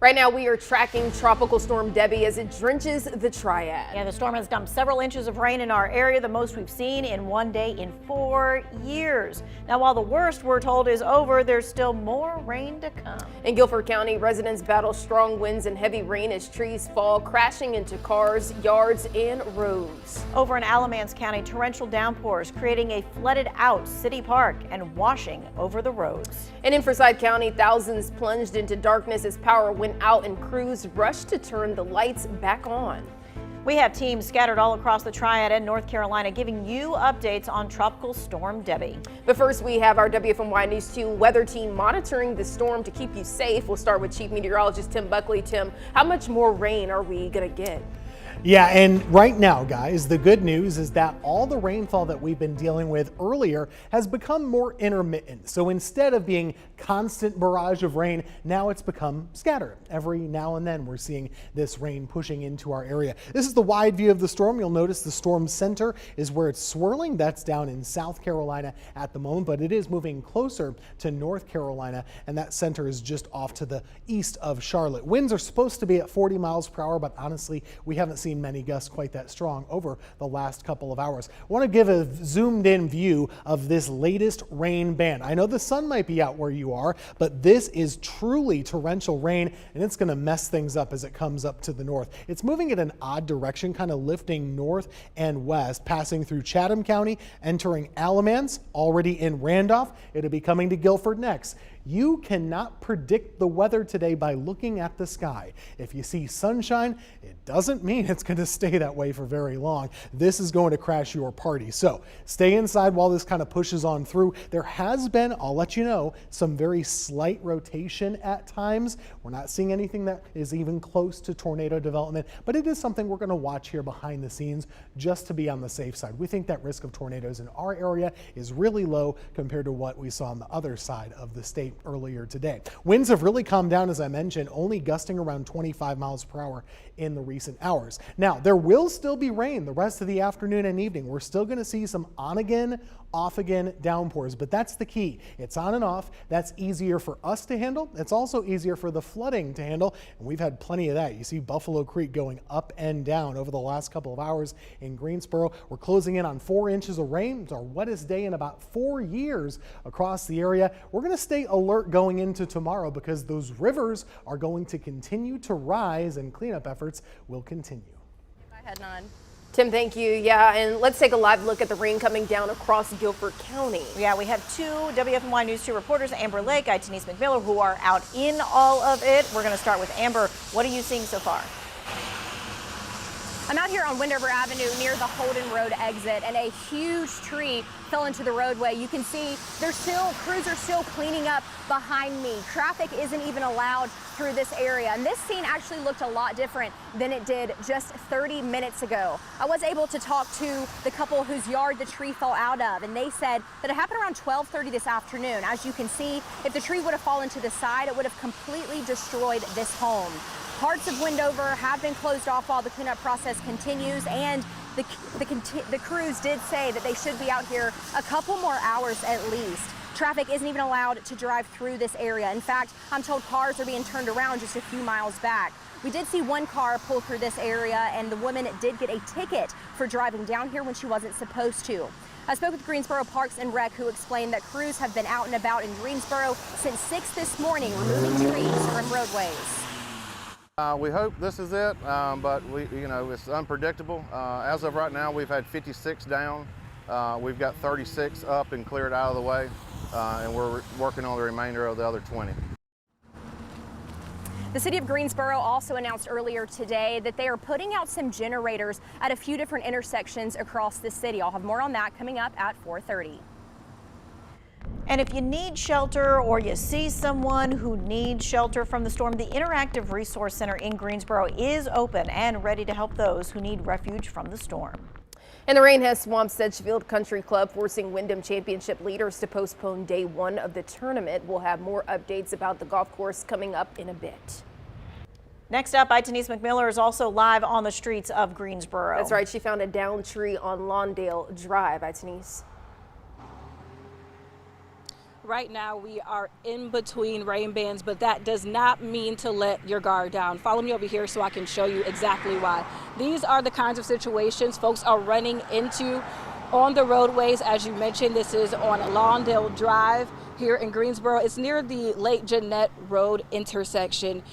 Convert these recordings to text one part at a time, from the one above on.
Right now, we are tracking Tropical Storm Debbie as it drenches the Triad. Yeah, the storm has dumped several inches of rain in our area, the most we've seen in one day in 4 years. Now, while the worst, we're told, is over, there's still more rain to come. In Guilford County, residents battle strong winds and heavy rain as trees fall, crashing into cars, yards, and roads. Over in Alamance County, torrential downpours creating a flooded out city park and washing over the roads. And in Forsyth County, thousands plunged into darkness as power went out and crews rushed to turn the lights back on. We have teams scattered all across the Triad and North Carolina giving you updates on Tropical Storm Debbie. But first, we have our WFMY News 2 weather team monitoring the storm to keep you safe. We'll start with Chief Meteorologist Tim Buckley. Tim, how much more rain are we going to get? Yeah, and right now, guys, the good news is that all the rainfall that we've been dealing with earlier has become more intermittent. So instead of being constant barrage of rain, now it's become scattered. Every now and then we're seeing this rain pushing into our area. This is the wide view of the storm. You'll notice the storm center is where it's swirling. That's down in South Carolina at the moment, but it is moving closer to North Carolina, and that center is just off to the east of Charlotte. Winds are supposed to be at 40 miles per hour, but honestly, we haven't seen many gusts quite that strong over the last couple of hours. I want to give a zoomed in view of this latest rain band. I know the sun might be out where you are, but this is truly torrential rain, and it's going to mess things up as it comes up to the north. It's moving in an odd direction, kind of lifting north and west, passing through Chatham County, entering Alamance, already in Randolph. It'll be coming to Guilford next. You cannot predict the weather today by looking at the sky. If you see sunshine, it doesn't mean it's going to stay that way for very long. This is going to crash your party. So stay inside while this kind of pushes on through. There has been, I'll let you know, some very slight rotation at times. We're not seeing anything that is even close to tornado development, but it is something we're going to watch here behind the scenes just to be on the safe side. We think that risk of tornadoes in our area is really low compared to what we saw on the other side of the state earlier today. Winds have really calmed down, as I mentioned, only gusting around 25 miles per hour in the recent hours. Now, there will still be rain the rest of the afternoon and evening. We're still going to see some on again, off again downpours, but that's the key. It's on and off. That's easier for us to handle. It's also easier for the flooding to handle, and we've had plenty of that. You see Buffalo Creek going up and down over the last couple of hours in Greensboro. We're closing in on 4 inches of rain. It's our wettest day in about 4 years across the area. We're going to stay alert going into tomorrow because those rivers are going to continue to rise and cleanup efforts will continue. Go ahead, Nod. Tim, thank you. Yeah, and let's take a live look at the rain coming down across Guilford County. Yeah, we have 2 WFMY News 2 reporters, Amber Lake, Denise McMiller, who are out in all of it. We're going to start with Amber. What are you seeing so far? I'm out here on Wendover Avenue near the Holden Road exit, and a huge tree fell into the roadway. You can see crews are still cleaning up behind me. Traffic isn't even allowed through this area, and this scene actually looked a lot different than it did just 30 minutes ago. I was able to talk to the couple whose yard the tree fell out of, and they said that it happened around 12:30 this afternoon. As you can see, if the tree would have fallen to the side, it would have completely destroyed this home. Parts of Wendover have been closed off while the cleanup process continues, and the crews did say that they should be out here a couple more hours at least. Traffic isn't even allowed to drive through this area. In fact, I'm told cars are being turned around just a few miles back. We did see one car pull through this area, and the woman did get a ticket for driving down here when she wasn't supposed to. I spoke with Greensboro Parks and Rec, who explained that crews have been out and about in Greensboro since 6 this morning, removing trees from roadways. We hope this is it, but it's unpredictable. As of right now, we've had 56 down. We've got 36 up and cleared out of the way, and we're working on the remainder of the other 20. The city of Greensboro also announced earlier today that they are putting out some generators at a few different intersections across the city. I'll have more on that coming up at 4:30. And if you need shelter or you see someone who needs shelter from the storm, the Interactive Resource Center in Greensboro is open and ready to help those who need refuge from the storm. And the rain has swamped Sedgefield Country Club, forcing Wyndham Championship leaders to postpone day 1 of the tournament. We'll have more updates about the golf course coming up in a bit. Next up, Denise McMiller is also live on the streets of Greensboro. That's right. She found a downed tree on Lawndale Drive. Denise. Right now we are in between rain bands, but that does not mean to let your guard down. Follow me over here so I can show you exactly why. These are the kinds of situations folks are running into on the roadways. As you mentioned, this is on Lawndale Drive here in Greensboro. It's near the Lake Jeanette Road intersection.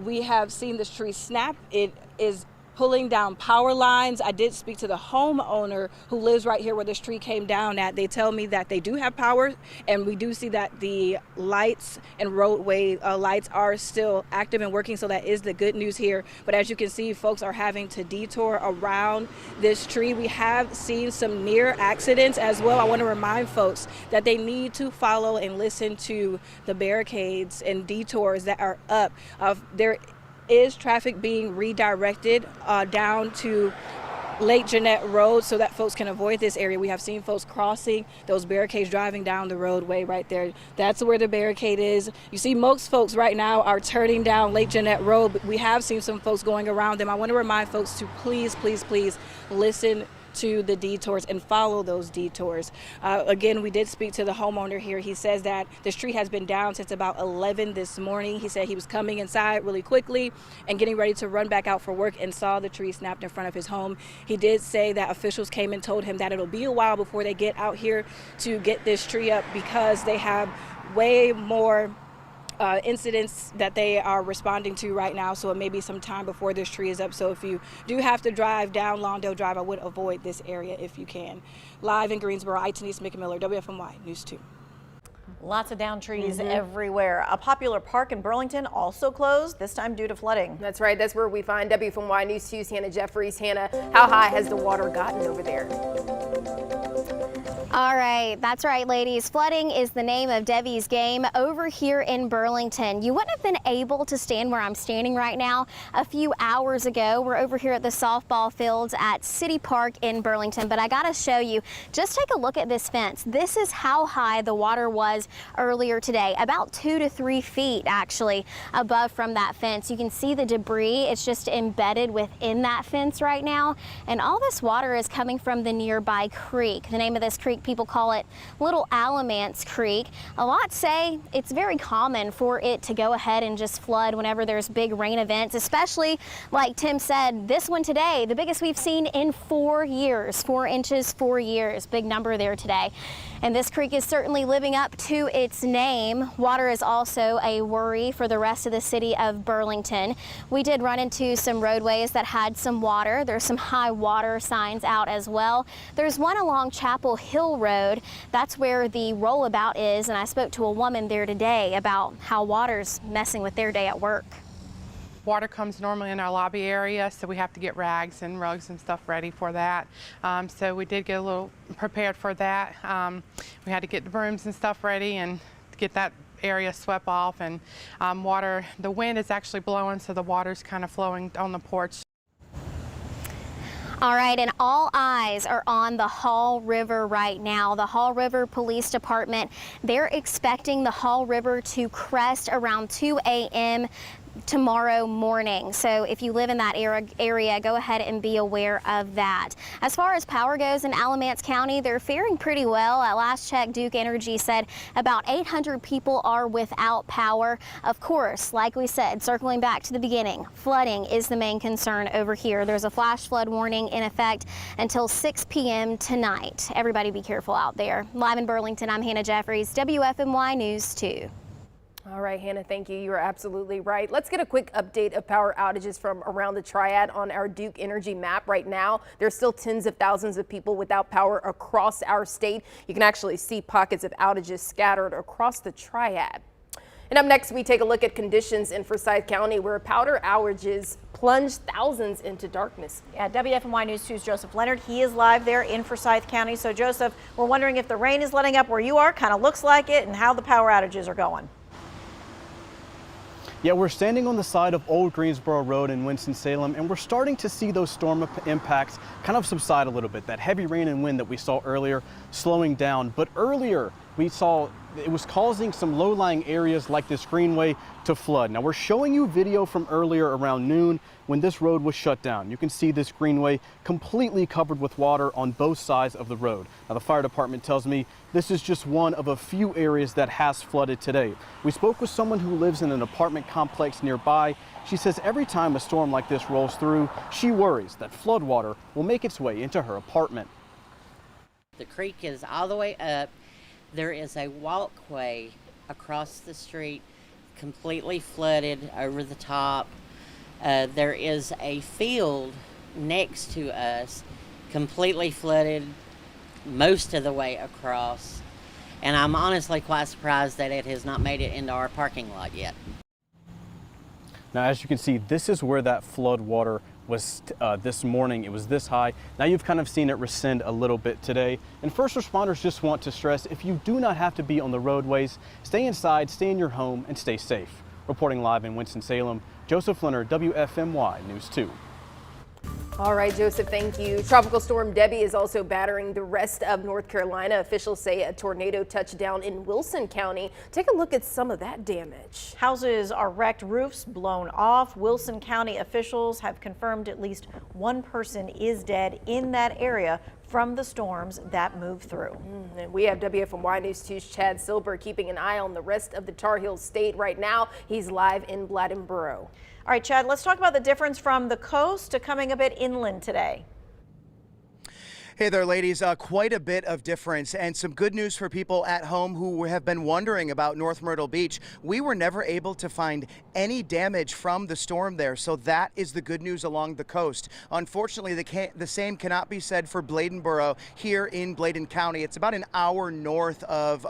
We have seen this tree snap. It is pulling down power lines. I did speak to the homeowner who lives right here where this tree came down at. They tell me that they do have power, and we do see that the lights and roadway lights are still active and working, so that is the good news here. But as you can see, folks are having to detour around this tree. We have seen some near accidents as well. I want to remind folks that they need to follow and listen to the barricades and detours that are up. There is traffic being redirected down to Lake Jeanette Road so that folks can avoid this area. We have seen folks crossing those barricades, driving down the roadway right there. That's where the barricade is. You see most folks right now are turning down Lake Jeanette Road, but we have seen some folks going around them. I want to remind folks to please, please, please listen to the detours and follow those detours. Again, we did speak to the homeowner here. He says that this tree has been down since about 11 this morning. He said he was coming inside really quickly and getting ready to run back out for work and saw the tree snapped in front of his home. He did say that officials came and told him that it'll be a while before they get out here to get this tree up because they have way more incidents that they are responding to right now, so it may be some time before this tree is up. So if you do have to drive down Lawndale Drive, I would avoid this area if you can. Live in Greensboro, Denise McMiller, WFMY News 2. Lots of down trees everywhere. A popular park in Burlington also closed, this time due to flooding. That's right. That's where we find WFMY News 2's Hannah Jeffries. Hannah, how high has the water gotten over there? All right, that's right, ladies. Flooding is the name of Debbie's game over here in Burlington. You wouldn't have been able to stand where I'm standing right now a few hours ago. We're over here at the softball fields at City Park in Burlington, but I gotta show you, just take a look at this fence. This is how high the water was earlier today, about 2 to 3 feet actually above from that fence. You can see the debris. It's just embedded within that fence right now, and all this water is coming from the nearby creek. The name of this creek, people call it Little Alamance Creek. A lot say it's very common for it to go ahead and just flood whenever there's big rain events, especially like Tim said, this one today, the biggest we've seen in 4 years, 4 inches, 4 years, big number there today. And this creek is certainly living up to its name. Water is also a worry for the rest of the city of Burlington. We did run into some roadways that had some water. There's some high water signs out as well. There's one along Chapel Hill Road. That's where the rollabout is, and I spoke to a woman there today about how water's messing with their day at work. Water comes normally in our lobby area, so we have to get rags and rugs and stuff ready for that. So we did get a little prepared for that. We had to get the brooms and stuff ready and get that area swept off, and water, the wind is actually blowing, so the water's kind of flowing on the porch. All right, and all eyes are on the Hall River right now. The Hall River Police Department, they're expecting the Hall River to crest around 2 a.m. tomorrow morning. So if you live in that area, go ahead and be aware of that. As far as power goes in Alamance County, they're faring pretty well. At last check, Duke Energy said about 800 people are without power. Of course, like we said, circling back to the beginning, flooding is the main concern over here. There's a flash flood warning in effect until 6 p.m. tonight. Everybody be careful out there. Live in Burlington, I'm Hannah Jeffries, WFMY News 2. All right, Hannah, thank you. You are absolutely right. Let's get a quick update of power outages from around the Triad on our Duke Energy map right now. There's still tens of thousands of people without power across our state. You can actually see pockets of outages scattered across the Triad. And up next, we take a look at conditions in Forsyth County where power outages plunged thousands into darkness. Yeah, WFMY News 2's Joseph Leonard. He is live there in Forsyth County. So Joseph, we're wondering if the rain is letting up where you are, kind of looks like it, and how the power outages are going. Yeah, we're standing on the side of Old Greensboro Road in Winston-Salem, and we're starting to see those storm impacts kind of subside a little bit. That heavy rain and wind that we saw earlier slowing down. But earlier we saw it was causing some low-lying areas like this Greenway to flood. Now we're showing you video from earlier around noon when this road was shut down. You can see this Greenway completely covered with water on both sides of the road. Now the fire department tells me this is just one of a few areas that has flooded today. We spoke with someone who lives in an apartment complex nearby. She says every time a storm like this rolls through, she worries that floodwater will make its way into her apartment. The creek is all the way up. There is a walkway across the street completely flooded over the top. There is a field next to us completely flooded most of the way across. And I'm honestly quite surprised that it has not made it into our parking lot yet. Now, as you can see, this is where that flood water was this morning. It was this high. Now you've kind of seen it rescind a little bit today. And first responders just want to stress, if you do not have to be on the roadways, stay inside, stay in your home, and stay safe. Reporting live in Winston-Salem, Joseph Leonard, WFMY News 2. All right, Joseph, thank you. Tropical storm Debbie is also battering the rest of North Carolina. Officials say a tornado touched down in Wilson County. Take a look at some of that damage. Houses are wrecked, roofs blown off. Wilson County officials have confirmed at least one person is dead in that area from the storms that moved through. And we have WFMY News 2's Chad Silber keeping an eye on the rest of the Tar Heels state right now. He's live in Bladensboro. All right, Chad, let's talk about the difference from the coast to coming a bit inland today. Hey there, ladies. Quite a bit of difference and some good news for people at home who have been wondering about North Myrtle Beach. We were never able to find any damage from the storm there, so that is the good news along the coast. Unfortunately, the same cannot be said for Bladensboro here in Bladen County. It's about an hour north of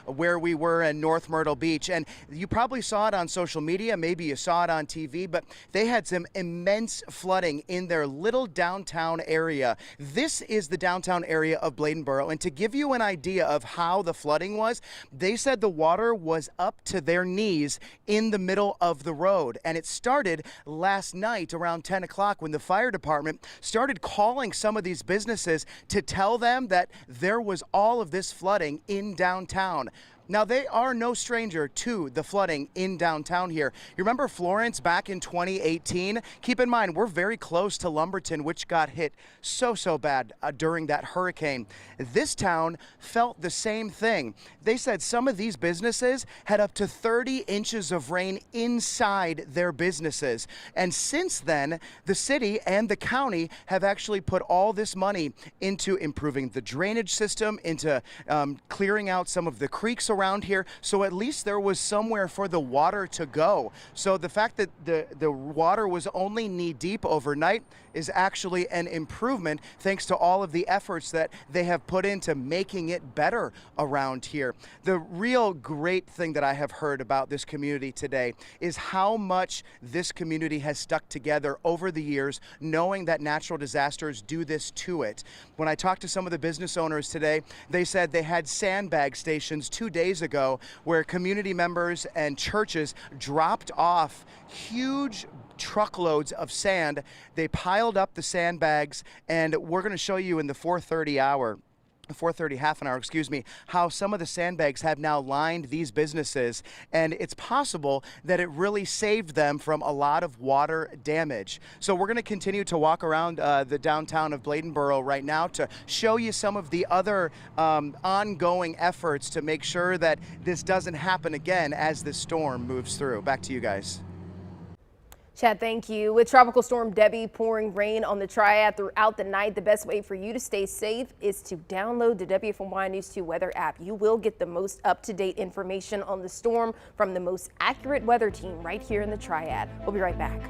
where we were in North Myrtle Beach, and you probably saw it on social media, maybe you saw it on TV, but they had some immense flooding in their little downtown area. This is the downtown area of Bladensboro, and to give you an idea of how the flooding was, they said the water was up to their knees in the middle of the road, and it started last night around 10 o'clock when the fire department started calling some of these businesses to tell them that there was all of this flooding in downtown. Now, they are no stranger to the flooding in downtown here. You remember Florence back in 2018? Keep in mind, we're very close to Lumberton, which got hit so bad during that hurricane. This town felt the same thing. They said some of these businesses had up to 30 inches of rain inside their businesses. And since then, the city and the county have actually put all this money into improving the drainage system, into clearing out some of the creeks around here, so at least there was somewhere for the water to go. So the fact that the water was only knee deep overnight is actually an improvement thanks to all of the efforts that they have put into making it better around here. The real great thing that I have heard about this community today is how much this community has stuck together over the years, knowing that natural disasters do this to it. When I talked to some of the business owners today, they said they had sandbag stations 2 days ago where community members and churches dropped off huge truckloads of sand. They piled up the sandbags, and we're going to show you in the 4:30 half an hour, how some of the sandbags have now lined these businesses, and it's possible that it really saved them from a lot of water damage. So we're going to continue to walk around the downtown of Bladensboro right now to show you some of the other ongoing efforts to make sure that this doesn't happen again as the storm moves through. Back to you guys. Chad, thank you. With Tropical Storm Debbie pouring rain on the Triad throughout the night, the best way for you to stay safe is to download the WFMY News 2 weather app. You will get the most up-to-date information on the storm from the most accurate weather team right here in the Triad. We'll be right back.